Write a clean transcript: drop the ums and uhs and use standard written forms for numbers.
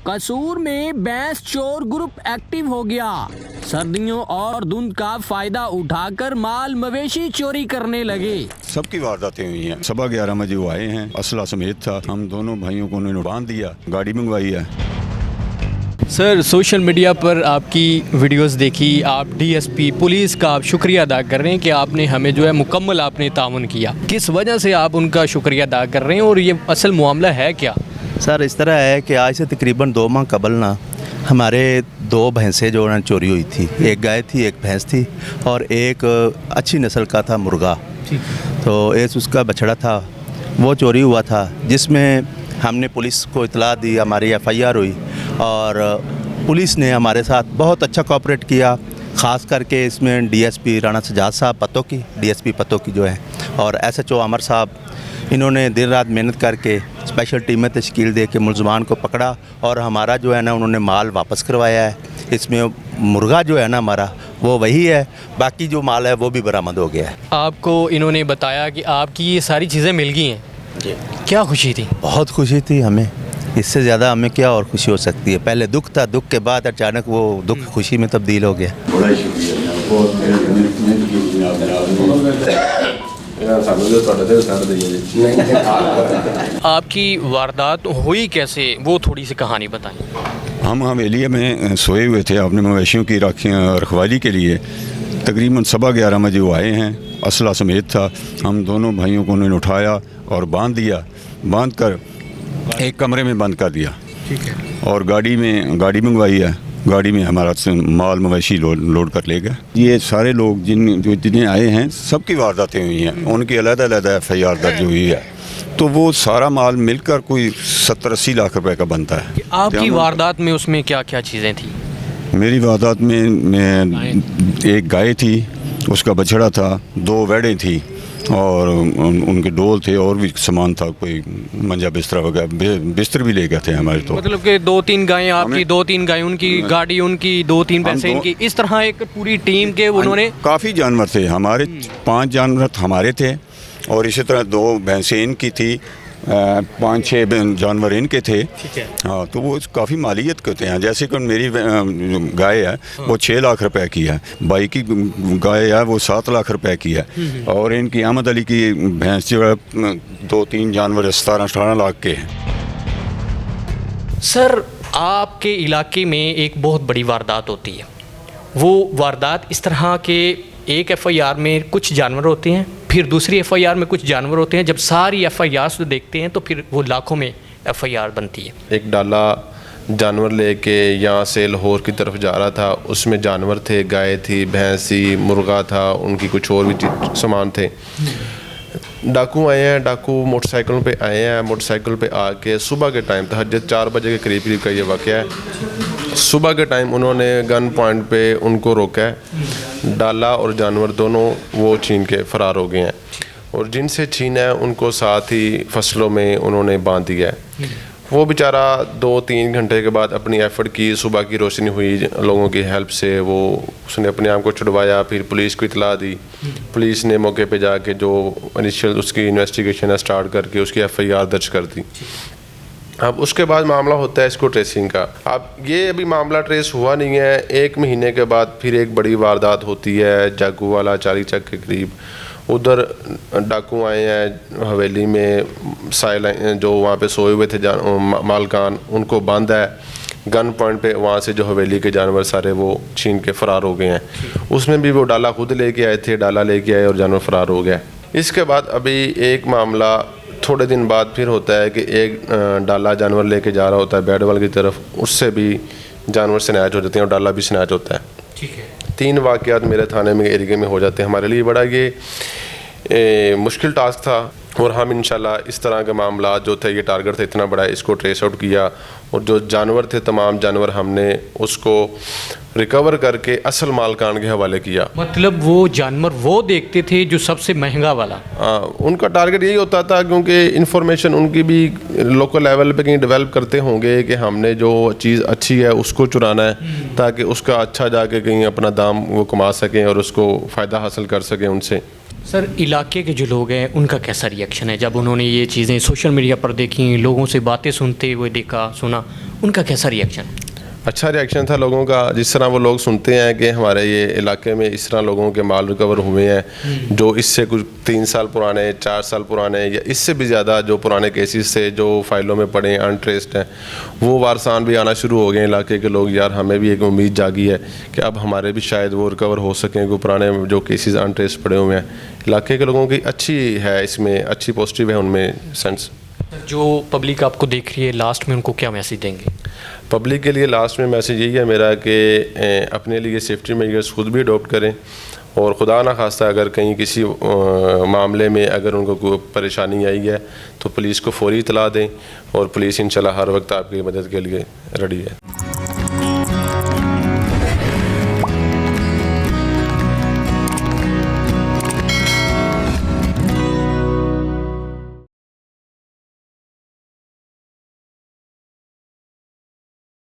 कसूर में भैंस चोर ग्रुप एक्टिव हो गया। सर्दियों और धुंध का फायदा उठाकर माल मवेशी चोरी करने लगे। सबकी वारदातें हुई हैं। 11:15 बजे वो आए हैं, असला समेत था। हम दोनों भाइयों को उन्होंने बांध दिया, गाड़ी मंगवाई है। सर, सोशल मीडिया पर आपकी वीडियोस देखी, आप डीएसपी पुलिस का आप शुक्रिया अदा कर रहे हैं कि आपने हमें जो है मुकम्मल आपने ताउन किया। किस वजह से आप उनका शुक्रिया अदा कर रहे हैं और ये असल मामला है क्या? सर, इस तरह है कि आज से तकरीबन 2 माह कबल ना हमारे 2 भैंसें जो है चोरी हुई थी। एक गाय थी, एक भैंस थी और एक अच्छी नस्ल का था मुर्गा। तो एक उसका बछड़ा था, वो चोरी हुआ था, जिसमें हमने पुलिस को इतला दी, हमारी FIR हुई और पुलिस ने हमारे साथ बहुत अच्छा कोऑपरेट किया। ख़ास करके इसमें DSP राणा सजाद साहब पतोकी, DSP पतोकी जो है, और SHO अमर साहब, इन्होंने दिन रात मेहनत करके स्पेशल टीमें तश्कील दे के मुलजमान को पकड़ा और हमारा जो है ना उन्होंने माल वापस करवाया है। इसमें मुर्गा जो है ना हमारा वो वही है, बाकी जो माल है वो भी बरामद हो गया है। आपको इन्होंने बताया कि आपकी ये सारी चीज़ें मिल गई हैं, क्या खुशी थी? बहुत खुशी थी हमें, इससे ज़्यादा हमें क्या और खुशी हो सकती है। पहले दुख था, दुख के बाद अचानक वो दुख खुशी में तब्दील हो गया। बड़ा शुक्रिया, बहुत मेहनत की आपकी वारदात हुई कैसे, वो थोड़ी सी कहानी बताएं। हम हवेली में सोए हुए थे अपने मवेशियों की रखवाली के लिए। तकरीबन 11:15 बजे वो आए हैं, असला समेत था। हम दोनों भाइयों को उन्होंने उठाया और बांध दिया, बांध कर एक कमरे में बंद कर दिया। ठीक है। और गाड़ी मंगवाई है, गाड़ी में हमारा माल मवेशी लोड कर ले गए। ये सारे लोग जितने आए हैं सबकी वारदातें हुई हैं, उनकी अलग-अलग FIR दर्ज हुई है। तो वो सारा माल मिलकर कोई 70-80 लाख रुपए का बनता है। आपकी वारदात में उसमें क्या क्या चीज़ें थी? मेरी वारदात में एक गाय थी, उसका बछड़ा था, 2 वेड़ें थी और उनके डोल थे और भी सामान था, कोई मंजा बिस्तर वगैरह, बिस्तर भी ले गए थे हमारे। तो मतलब कि 2-3 गायें आपकी, 2-3 गायें उनकी, गाड़ी उनकी, 2-3 पैसे इनकी, इस तरह एक पूरी टीम के उन्होंने। काफ़ी जानवर थे हमारे, 5 जानवर हमारे थे और इसी तरह 2 भैंसें इनकी थी, 5-6 जानवर इनके थे। हाँ, तो वो काफ़ी मालियत करते हैं। जैसे कि मेरी गाय है वो 6 लाख रुपए की है, बाई की गाय है वो 7 लाख रुपए की है और इनकी अहमद अली की भैंस जो है 2-3 जानवर 17-18 लाख के हैं। सर, आपके इलाके में एक बहुत बड़ी वारदात होती है, वो वारदात इस तरह के एक FIR में कुछ जानवर होते हैं, फिर दूसरी FIR में कुछ जानवर होते हैं। जब सारी FIR देखते हैं तो फिर वो लाखों में FIR बनती है। एक डाला जानवर लेके यहाँ से लाहौर की तरफ जा रहा था, उसमें जानवर थे, गाय थी, भैंस थी, मुर्गा था, उनकी कुछ और भी सामान थे। डाकू आए हैं, डाकू मोटरसाइकिलों पे आए हैं, मोटरसाइकिल पे आके सुबह के टाइम तहज्जुद 4 बजे के करीब का ये वाक़या है। सुबह के टाइम उन्होंने गन पॉइंट पे उनको रोका है, डाला और जानवर दोनों वो छीन के फ़रार हो गए हैं और जिनसे छीना है उनको साथ ही फसलों में उन्होंने बांध दिया है। वो बेचारा 2-3 घंटे के बाद अपनी एफ़र्ट की, सुबह की रोशनी हुई, लोगों की हेल्प से वो उसने अपने आप को छुड़वाया, फिर पुलिस को इतला दी। पुलिस ने मौके पे जाके जो इनिशियल उसकी इन्वेस्टिगेशन है स्टार्ट करके उसकी FIR दर्ज कर दी। अब उसके बाद मामला होता है इसको ट्रेसिंग का। अब ये अभी मामला ट्रेस हुआ नहीं है, 1 महीने के बाद फिर एक बड़ी वारदात होती है जागू वाला 40 चक के करीब। उधर डाकू आए हैं हवेली में, साइल जो वहाँ पे सोए हुए थे मालकान, उनको बंद है गन पॉइंट पे। वहाँ से जो हवेली के जानवर सारे वो छीन के फ़रार हो गए हैं। उसमें भी वो डाला खुद लेके आए थे, डाला लेके आए और जानवर फ़रार हो गया। इसके बाद अभी एक मामला थोड़े दिन बाद फिर होता है कि एक डाला जानवर लेके जा रहा होता है बैडवाल की तरफ, उससे भी जानवर स्नैच हो जाते हैं और डाला भी स्नैच होता है। ठीक है। 3 वाक़यात मेरे थाने में एरिया में हो जाते हैं। हमारे लिए बड़ा ये मुश्किल टास्क था और हम इंशाल्लाह इस तरह के मामला जो थे, ये टारगेट था इतना बड़ा, इसको ट्रेस आउट किया और जो जानवर थे तमाम जानवर हमने उसको रिकवर करके असल मालकान के हवाले किया। मतलब वो जानवर वो देखते थे जो सबसे महंगा वाला? उनका टारगेट यही होता था क्योंकि इन्फॉर्मेशन उनकी भी लोकल लेवल पे कहीं डेवलप करते होंगे कि हमने जो चीज़ अच्छी है उसको चुराना है ताकि उसका अच्छा जाके कहीं अपना दाम वो कमा सकें और उसको फ़ायदा हासिल कर सकें उनसे। سر علاقے کے جو لوگ ہیں ان کا کیسا ریئیکشن ہے جب انہوں نے یہ چیزیں سوشل میڈیا پر دیکھیں، لوگوں سے باتیں سنتے ہوئے دیکھا سنا، ان کا کیسا ریئیکشن؟ اچھا ریئیکشن تھا لوگوں کا. جس طرح وہ لوگ سنتے ہیں کہ ہمارے یہ علاقے میں اس طرح لوگوں کے مال ریکور ہوئے ہیں جو اس سے کچھ 3 سال پرانے، 4 سال پرانے یا اس سے بھی زیادہ جو پرانے کیسز سے جو فائلوں میں پڑے ہیں، انٹریسڈ ہیں، وہ وارثان بھی آنا شروع ہو گئے ہیں علاقے کے لوگ. یار ہمیں بھی ایک امید جاگی ہے کہ اب ہمارے بھی شاید وہ ریکور ہو سکیں، کوئی پرانے جو کیسز انٹریسڈ پڑے ہوئے ہیں. علاقے کے لوگوں کی اچھی ہے، اس میں اچھی پازیٹیو ہے ان میں سینس. جو پبلک آپ کو دیکھ رہی ہے لاسٹ میں ان کو کیا میسیج دیں گے؟ پبلک کے لیے لاسٹ میں میسیج یہی ہے میرا کہ اپنے لیے سیفٹی میجرز خود بھی اڈاپٹ کریں، اور خدا نہ خواستہ اگر کہیں کسی معاملے میں اگر ان کو کوئی پریشانی آئی ہے تو پولیس کو فوری اطلاع دیں، اور پولیس انشاءاللہ ہر وقت آپ کی مدد کے لیے ریڈی ہے.